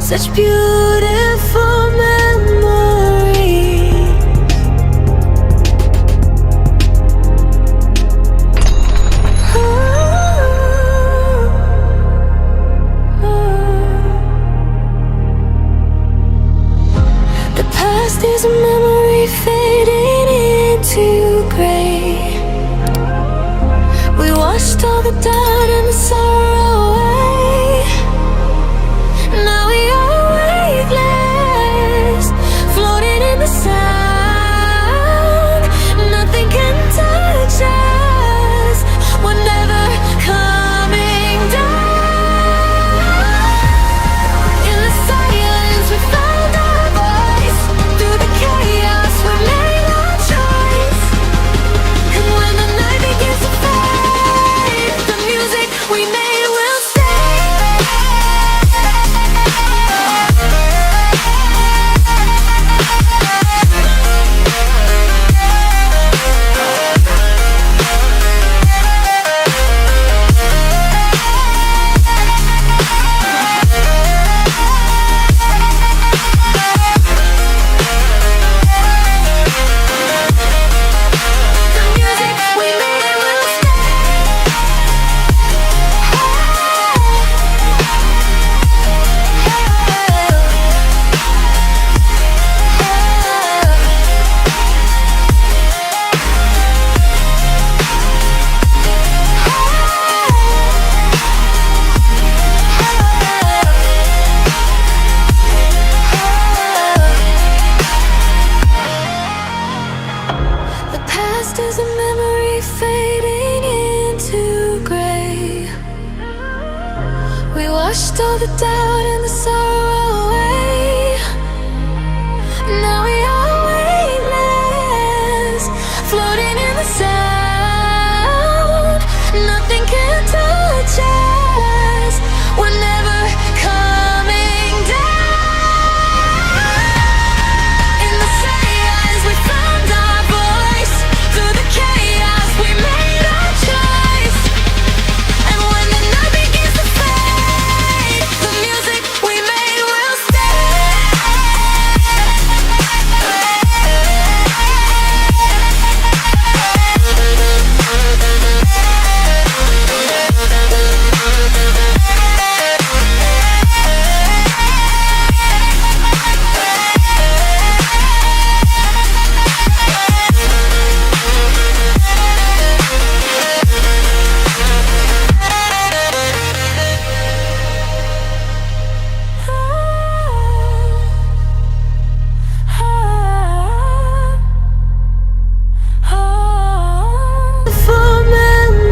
such beautiful memories. The past is a memory fading into gray. We washed all the doubt and the sorrow away. Now we are waveless, floating in the sound. Nothing can touch us, we're never coming down. In the silence we found our voice. Through the chaos we made our choice. And when the night begins to fade, the music we made will stay. The music we made will The past is a memory fading into gray. We washed all the doubt and the sorrow away. Now we are waveless, floating in the sound. Nothing can touch us, we're never coming down. In the silence we found our voice. Through the chaos we made our choice. And when the night begins to fade, the music we made will stay. For memories.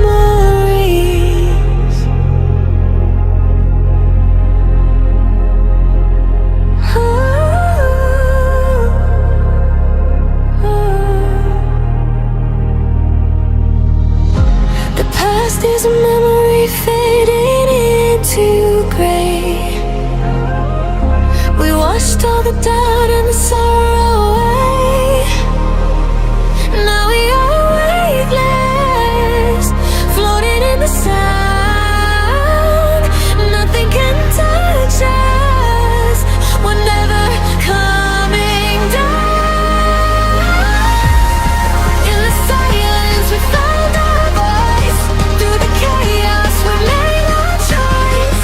The past is a memory fading into gray. We washed all the doubt and the sorrow away. Now we are waveless, floating in the sound. Nothing can touch us, we're never coming down. In the silence we found our voice. Through the chaos we made our choice.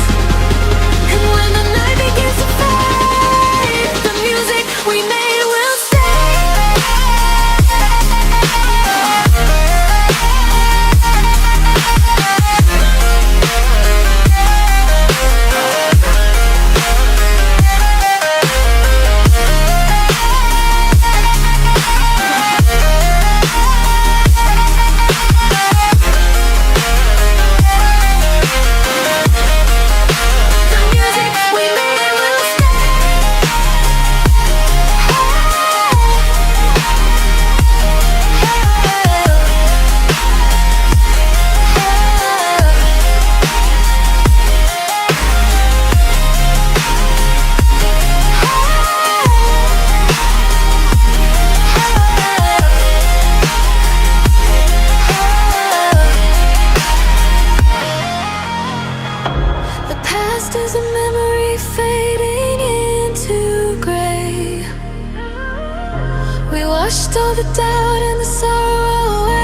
And when the night begins to fade, the music we made will stay. The music we made will The past is a memory fading We washed all the doubt and the sorrow away.